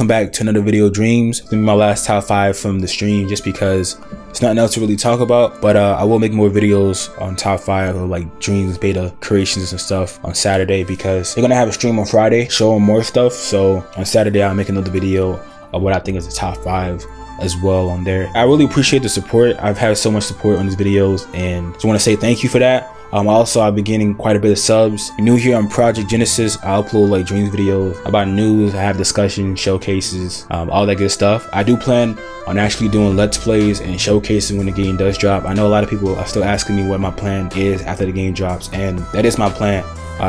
welcome back to another video, Dreams. This is my last top 5 from the stream, just because there's nothing else to really talk about. But I will make more videos on top 5 of like Dreams beta creations and stuff on Saturday, because they're gonna have a stream on Friday showing more stuff. So on Saturday I'll make another video of what I think is the top 5 as well on there. I really appreciate the support. I've had so much support on these videos, and just want to say thank you for that. Also, I've been getting quite a bit of subs. New here on Project Genesis, I upload like Dreams videos about news. I have discussions, showcases, all that good stuff. I do plan on actually doing let's plays and showcases when the game does drop. I know a lot of people are still asking me what my plan is after the game drops, and that is my plan,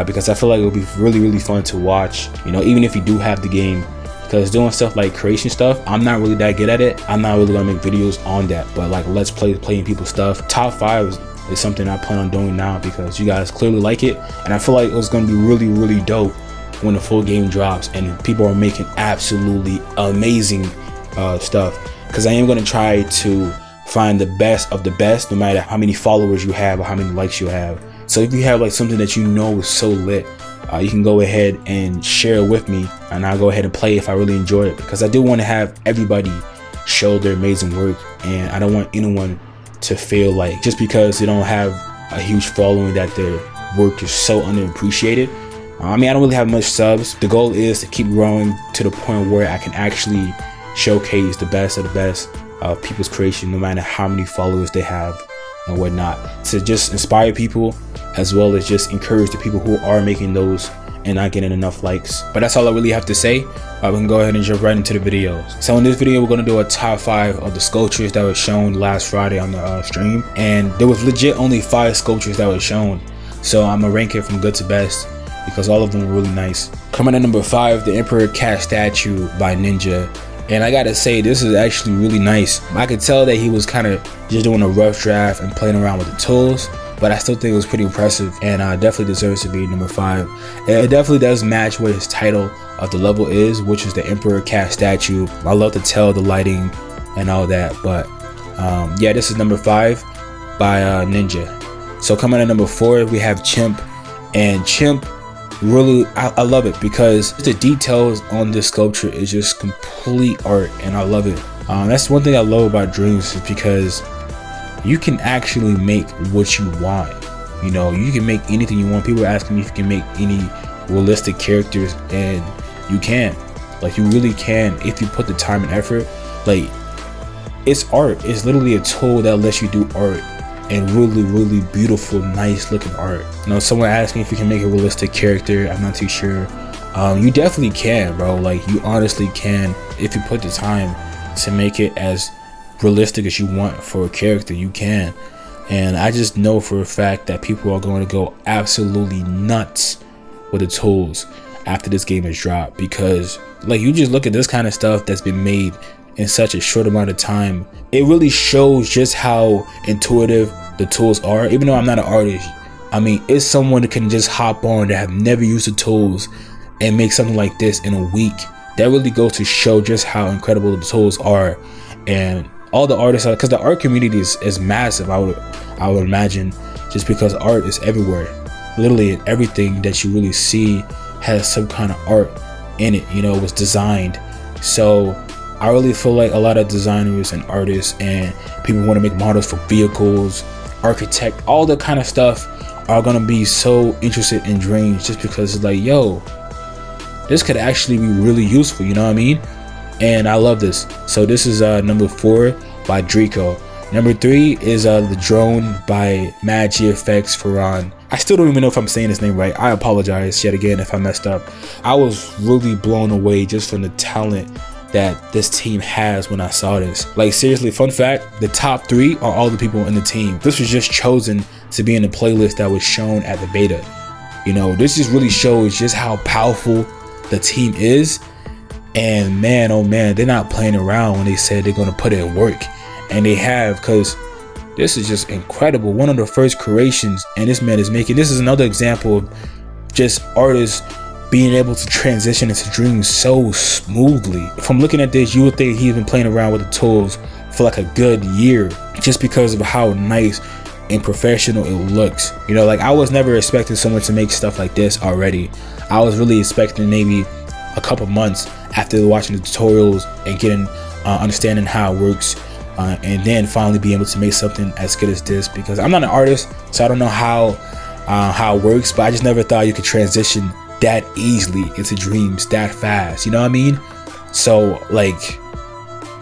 because I feel like it'll be really fun to watch, you know, even if you do have the game. Because doing stuff like creation stuff, I'm not really that good at it. I'm not really gonna make videos on that, but like let's play, playing people's stuff. Top 5 is something I plan on doing now, because you guys clearly like it, and I feel like it's gonna be really dope when the full game drops and people are making absolutely amazing stuff. Because I am gonna try to find the best of the best, no matter how many followers you have or how many likes you have. So if you have like something that you know is so lit, you can go ahead and share it with me, and I'll go ahead and play if I really enjoy it, because I do want to have everybody show their amazing work, and I don't want anyone to feel like just because they don't have a huge following that their work is so underappreciated. I mean, I don't really have much subs. The goal is to keep growing to the point where I can actually showcase the best of the best of people's creation, no matter how many followers they have and whatnot, to just inspire people, as well as just encourage the people who are making those and not getting enough likes. But that's all I really have to say. We can go ahead and jump right into the videos. So in this video, we're gonna do a top 5 of the sculptures that was shown last Friday on the stream, and there was legit only 5 sculptures that was shown. So I'm gonna rank it from good to best, because all of them were really nice. Coming at number 5, the Emperor Cat statue by Ninja. And I gotta say, this is actually really nice. I could tell that he was kind of just doing a rough draft and playing around with the tools, but I still think it was pretty impressive, and definitely deserves to be number 5. It definitely does match what his title of the level is, which is the Emperor Cat statue. I love the tail, the lighting, and all that. But yeah, this is number 5 by Ninja. So coming at number 4, we have Chimp, and Chimp, really, I love it, because the details on this sculpture is just complete art, and I love it. That's one thing I love about Dreams, is because you can actually make what you want. You know, you can make anything you want. People are asking me if you can make any realistic characters, and you can. Like, you really can if you put the time and effort. Like, it's art. It's literally a tool that lets you do art, and really beautiful, nice looking art. You know, someone asked me if you can make a realistic character. I'm not too sure. You definitely can, bro. Like, you honestly can if you put the time to make it as realistic as you want for a character. You can. And I just know for a fact that people are going to go absolutely nuts with the tools after this game is dropped, because like, you just look at this kind of stuff that's been made in such a short amount of time. It really shows just how intuitive the tools are. Even though I'm not an artist, I mean, it's someone that can just hop on that have never used the tools and make something like this in a week. That really goes to show just how incredible the tools are. And all the artists are, because the art community is massive, I would imagine, just because art is everywhere. Literally everything that you really see has some kind of art in it, you know, it was designed. So I really feel like a lot of designers and artists and people who want to make models for vehicles, architect, all that kind of stuff are gonna be so interested in Dreams, just because it's like, yo, this could actually be really useful, you know what I mean? And I love this. So this is number 4 by Draco. Number 3 is the drone by Magi Effects Ferran. I still don't even know if I'm saying his name right. I apologize yet again if I messed up. I was really blown away just from the talent that this team has when I saw this. Like, seriously, fun fact, the top 3 are all the people in the team. This was just chosen to be in the playlist that was shown at the beta. You know, this just really shows just how powerful the team is. And man, oh man, they're not playing around when they said they're gonna put in work, and they have, because this is just incredible. One of the first creations, and this man is making, this is another example of just artists being able to transition into Dreams so smoothly. From looking at this, you would think he's been playing around with the tools for like a good year, just because of how nice and professional it looks. You know, like, I was never expecting someone to make stuff like this already. I was really expecting maybe a couple months after watching the tutorials and getting understanding how it works, and then finally be able to make something as good as this. Because I'm not an artist, so I don't know how it works, but I just never thought you could transition that easily into dreams that fast, you know what I mean? So like,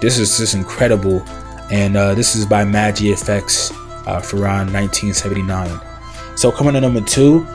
this is just incredible. And this is by MagiFX for around 1979. So coming to number 2,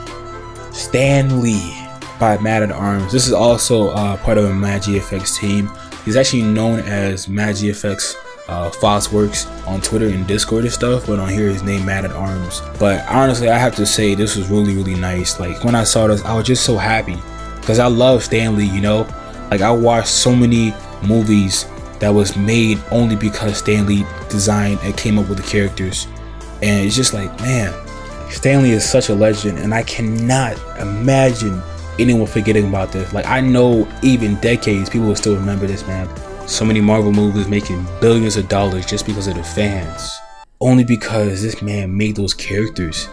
Stan Lee by Mad at Arms. This is also part of a MagiFX team. He's actually known as MagiFX Foxworks on Twitter and Discord and stuff, but on here his name Mad at Arms. But honestly, I have to say this was really nice. Like when I saw this, I was just so happy because I love Stan Lee, you know? Like I watched so many movies that was made only because Stan Lee designed and came up with the characters, and it's just like, man, Stan Lee is such a legend, and I cannot imagine anyone forgetting about this. Like I know even decades people will still remember this man. So many Marvel movies making billions of dollars just because of the fans, only because this man made those characters.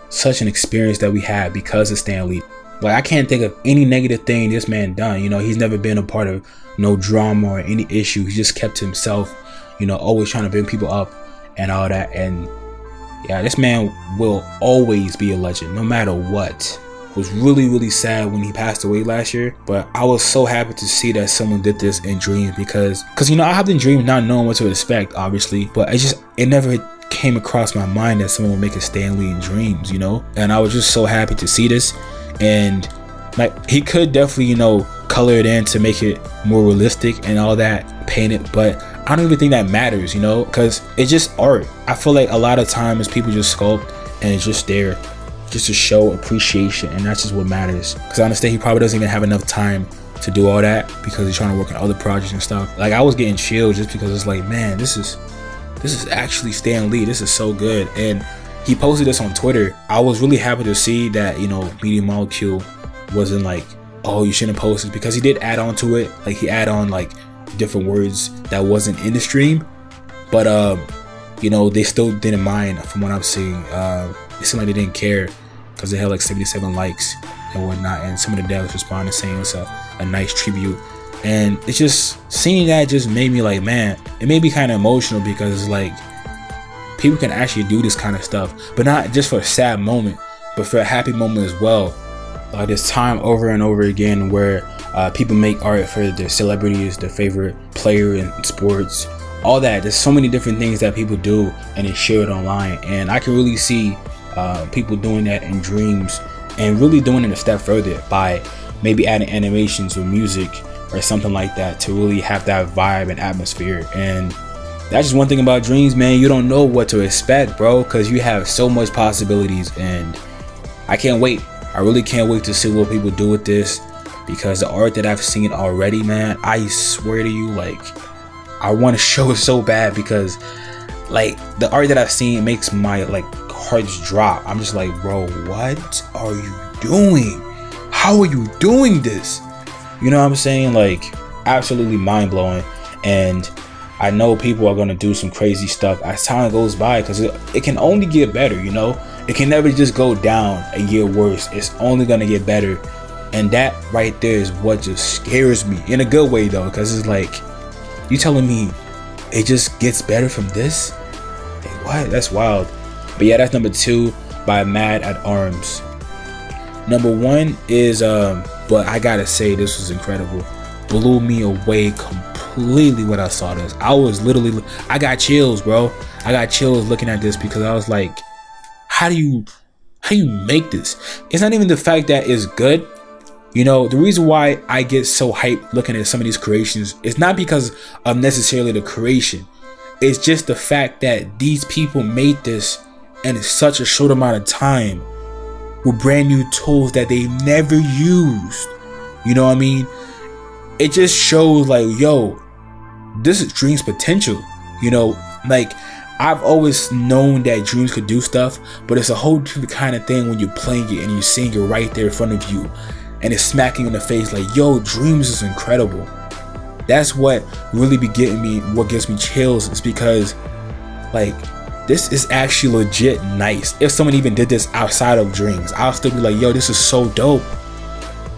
Such an experience that we had because of Stan Lee. Like I can't think of any negative thing this man done. You know, he's never been a part of no drama or any issue. He just kept himself, you know, always trying to bring people up and all that. And yeah, this man will always be a legend no matter what. It was really sad when he passed away last year, but I was so happy to see that someone did this in dreams, because you know, I have been dreaming not knowing what to expect, obviously, but it never came across my mind that someone would make a Stan Lee in dreams, you know? And I was just so happy to see this. And like, he could definitely, you know, color it in to make it more realistic and all that, paint it, but I don't even think that matters, you know, because it's just art. I feel like a lot of times people just sculpt and it's just there just to show appreciation, and that's just what matters. Because I understand he probably doesn't even have enough time to do all that because he's trying to work on other projects and stuff. Like I was getting chilled just because it's like, man, this is actually Stan Lee. This is so good. And he posted this on Twitter. I was really happy to see that, you know, Media Molecule wasn't like, oh, you shouldn't post this, because he did add on to it. Like he add on like different words that wasn't in the stream, but you know, they still didn't mind from what I'm seeing. It seemed like they didn't care because they had like 77 likes and whatnot, and some of the devs responded saying it's a nice tribute. And it's just, seeing that just made me like, man, it made me kind of emotional, because it's like, people can actually do this kind of stuff, but not just for a sad moment, but for a happy moment as well. There's time over and over again where people make art for their celebrities, their favorite player in sports, all that. There's so many different things that people do and they share it online, and I can really see people doing that in dreams, and really doing it a step further by maybe adding animations or music or something like that to really have that vibe and atmosphere. And that's just one thing about dreams, man. You don't know what to expect, bro, because you have so much possibilities, and I can't wait. I really can't wait to see what people do with this, because the art that I've seen already, man, I swear to you, like, I want to show it so bad, because like the art that I've seen makes my like heart just drop. I'm just like, bro, what are you doing? How are you doing this? You know what I'm saying? Like, absolutely mind-blowing. And I know people are going to do some crazy stuff as time goes by, because it can only get better, you know? It can never just go down and get worse. It's only going to get better. And that right there is what just scares me, in a good way though, because it's like, you telling me it just gets better from this? Like, what? That's wild. But yeah, that's number 2 by Mad at Arms. Number 1 is but I gotta say, this was incredible. Blew me away completely when I saw this. I was literally, I got chills, bro. I got chills looking at this, because I was like, how do you make this? It's not even the fact that it's good. You know, the reason why I get so hyped looking at some of these creations is not because of necessarily the creation. It's just the fact that these people made this in such a short amount of time with brand new tools that they never used. You know what I mean? It just shows like, yo, this is Dream's potential. You know, like, I've always known that Dreams could do stuff, but it's a whole different kind of thing when you're playing it and you're seeing it right there in front of you, and it's smacking in the face like, yo, Dreams is incredible. That's what really be getting me, what gives me chills, is because like, this is actually legit nice. If someone even did this outside of Dreams, I'll still be like, yo, this is so dope.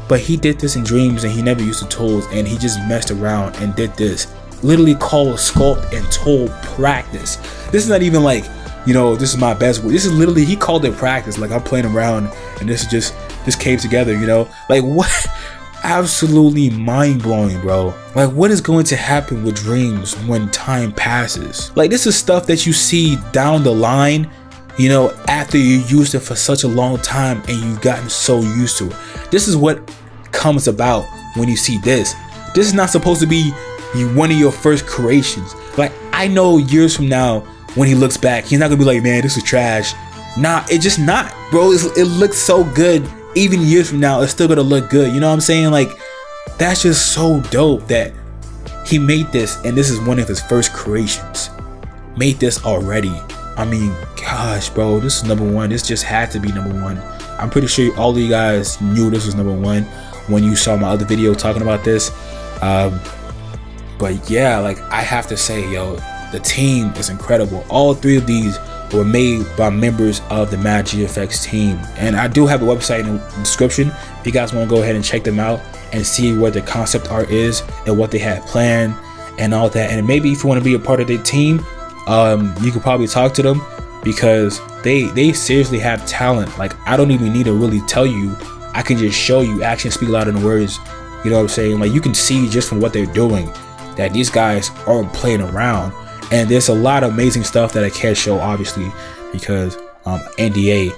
But he did this in dreams and he never used the tools, and he just messed around and did this. Literally called sculpt and tool practice. This is not even like, you know, this is my best work. This is literally, he called it practice. Like, I'm playing around and this came together, you know? Like, what? Absolutely mind-blowing, bro. Like, what is going to happen with dreams when time passes? Like, this is stuff that you see down the line, you know, after you used it for such a long time and you've gotten so used to it. This is what comes about when you see this. This is not supposed to be one of your first creations. Like, I know years from now when he looks back, he's not gonna be like, man, this is trash. Nah, it's just not, bro. It looks so good. Even years from now, it's still gonna look good. You know what I'm saying? Like, that's just so dope that he made this, and this is one of his first creations. Made this already. I mean, gosh, bro, this is #1. This just had to be #1. I'm pretty sure all of you guys knew this was #1 when you saw my other video talking about this. But yeah, like, I have to say, yo, the team is incredible. All 3 of these were made by members of the Mad GFX team, and I do have a website in the description if you guys want to go ahead and check them out and see what the concept art is and what they had planned and all that. And maybe if you want to be a part of their team, you could probably talk to them, because they seriously have talent. Like, I don't even need to really tell you. I can just show you. Actions speak louder than words. You know what I'm saying? Like, you can see just from what they're doing that these guys aren't playing around. And there's a lot of amazing stuff that I can't show, obviously, because NDA.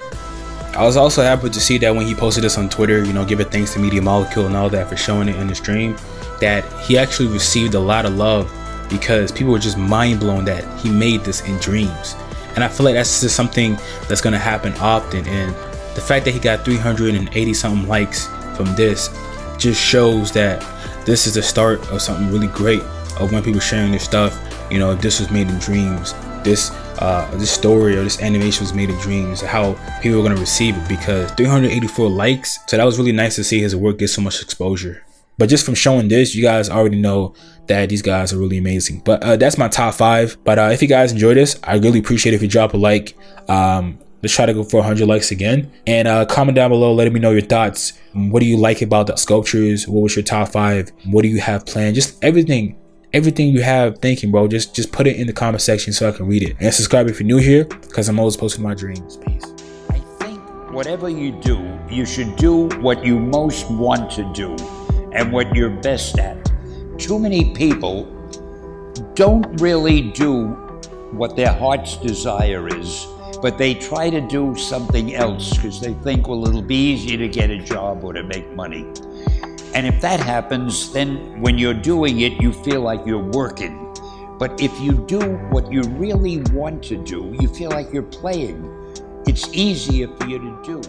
I was also happy to see that when he posted this on Twitter, you know, giving thanks to Media Molecule and all that for showing it in the stream, that he actually received a lot of love, because people were just mind blown that he made this in dreams. And I feel like that's just something that's going to happen often. And the fact that he got 380 something likes from this just shows that this is the start of something really great, of when people sharing their stuff. You know, if this was made in dreams, this story or this animation was made in dreams, how people are going to receive it, because 384 likes. So that was really nice to see his work get so much exposure. But just from showing this, you guys already know that these guys are really amazing. But that's my top 5. But if you guys enjoyed this, I really appreciate it if you drop a like. Let's try to go for 100 likes again, and comment down below letting me know your thoughts. What do you like about the sculptures? What was your top 5? What do you have planned? Just everything you have thinking, bro. Just put it in the comment section so I can read it. And subscribe if you're new here, because I'm always posting my dreams. Peace. I think whatever you do, you should do what you most want to do and what you're best at. Too many people don't really do what their heart's desire is, but they try to do something else because they think, well, it'll be easier to get a job or to make money. And if that happens, then when you're doing it, you feel like you're working. But if you do what you really want to do, you feel like you're playing. It's easier for you to do.